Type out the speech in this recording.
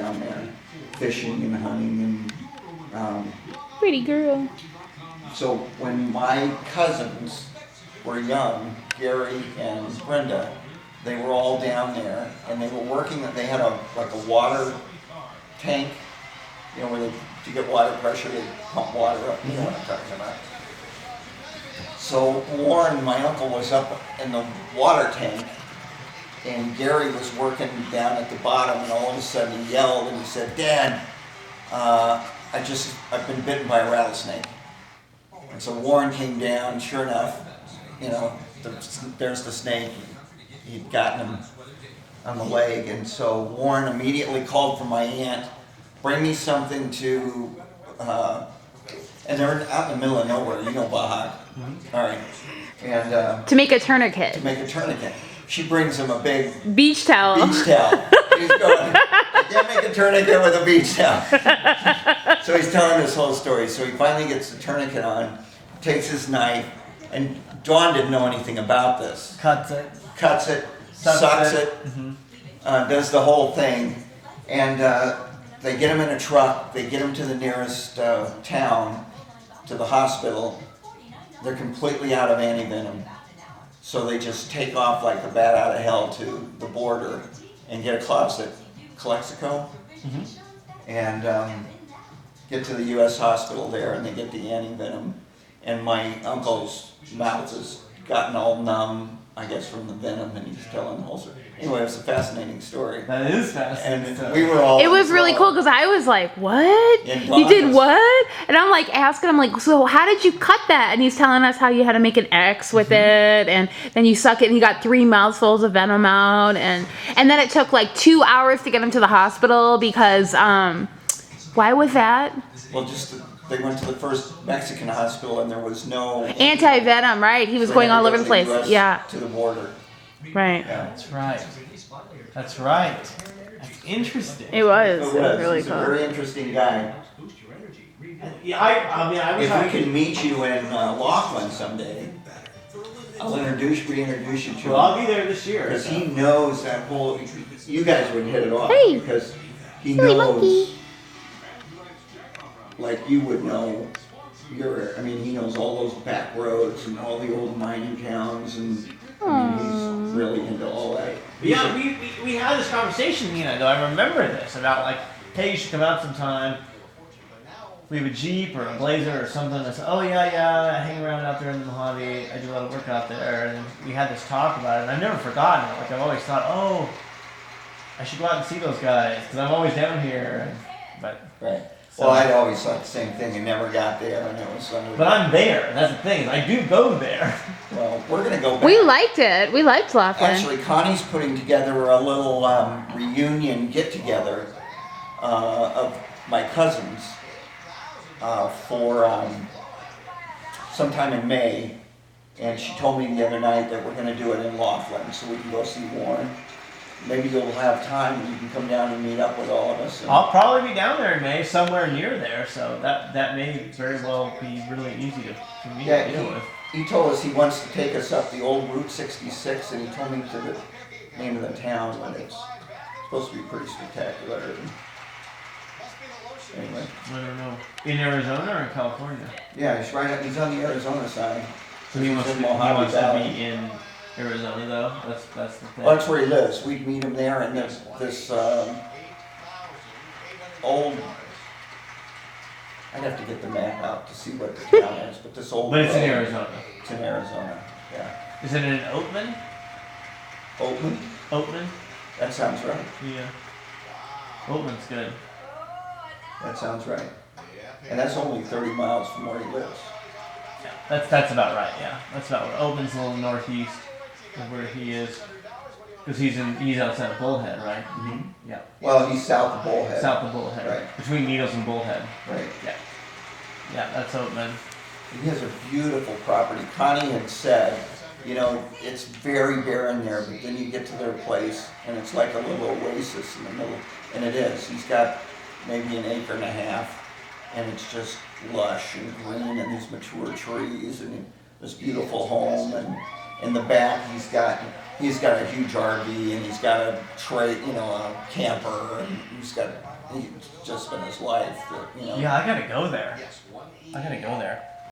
down there, fishing and hunting and. Pretty girl. So when my cousins were young, Gary and Brenda, they were all down there, and they were working. They had a water tank, where to get water pressure, they pump water up. You know what I'm talking about. So Warren, my uncle, was up in the water tank, and Gary was working down at the bottom, and all of a sudden he yelled and he said, "Dad, I've been bitten by a rattlesnake." And so Warren came down, sure enough, there's the snake. He'd gotten him on the leg, and so Warren immediately called for my aunt, "Bring me something to," and they're out in the middle of nowhere, Baja. Mm-hmm. All right. And to make a tourniquet. She brings him a big beach towel. He's going, "I can't make a tourniquet with a beach towel." So he's telling this whole story. So he finally gets the tourniquet on, takes his knife, and Dawn didn't know anything about this. Cuts it, sucks it, mm-hmm. Does the whole thing, and they get him in a truck. They get him to the nearest town, to the hospital. They're completely out of antivenom. So they just take off like a bat out of hell to the border and get a Calexico, mm-hmm. and get to the U.S. hospital there, and they get the antivenom. And my uncle's mouth has gotten all numb, I guess, from the venom, and he's telling the whole story. Anyway, it was a fascinating story. That is fascinating. And we were all. It was really cool because I was like, "What? You did what?" And I'm like asking him, like, "So how did you cut that?" And he's telling us how you had to make an X with it, and then you suck it, and he got 3 mouthfuls of venom out, and then it took like 2 hours to get him to the hospital because why was that? Well, they went to the first Mexican hospital, and there was no anti-venom, right? He was going all over the place. US yeah. To the border. Right. Yeah. That's right. That's interesting. It was really He's cool. a very interesting guy. Yeah, I wish If we can meet you in Laughlin someday, I'll reintroduce you to him. Well, I'll be there this year. Because he knows that whole. You guys would hit it off. Hey, because he silly knows. monkey. Like you would know. He knows all those back roads and all the old mining towns, and he's really into all that. Yeah, we had this conversation, though I remember this about like, hey, you should come out sometime. We have a Jeep or a Blazer or something. I said, oh yeah, I hang around out there in the Mojave. I do a lot of work out there, and we had this talk about it, and I've never forgotten it. Like I've always thought, oh, I should go out and see those guys because I'm always down here. But right. Well, I'd always thought the same thing and never got there, and it was under. But I'm there. That's the thing. I do go there. Well, we're gonna go back. We liked it. We liked Laughlin. Actually, Connie's putting together a little reunion get-together of my cousins for sometime in May, and she told me the other night that we're gonna do it in Laughlin, so we can go see Warren. Maybe you'll have time and you can come down and meet up with all of us. I'll probably be down there in May, somewhere near there, so that may very well be really easy to meet and deal with. He told us he wants to take us up the old Route 66, and he told me to the name of the town, but it's supposed to be pretty spectacular. Anyway. I don't know. In Arizona or in California? Yeah, he's on the Arizona side. So he wants to be in Arizona, though. That's the thing. Well, that's where he lives. We'd meet him there, and this old. I'd have to get the map out to see what the town is, but this old. But it's in Arizona. It's in Arizona. Yeah. Is it in Oatman? Oatman? Oatman? That sounds right. Yeah. Oatman's good. That sounds right. And that's only 30 miles from where he lives. Yeah, that's about right. Yeah, that's about where Oatman's a little northeast of where he is, because he's outside of Bullhead, right? Mm-hmm. Yeah. Well, he's south of Bullhead. South of Bullhead. Right. Between Needles and Bullhead. Right. Yeah. Yeah, that's Oatman. He has a beautiful property. Connie had said, it's very barren there, but then you get to their place, and it's like a little oasis in the middle. And it is. He's got maybe an acre and a half, and it's just lush and green, and these mature trees, and this beautiful home. And in the back, he's got he's got a huge RV and he's got a a camper, and he's just been his life. Yeah, I gotta go there. I gotta go there.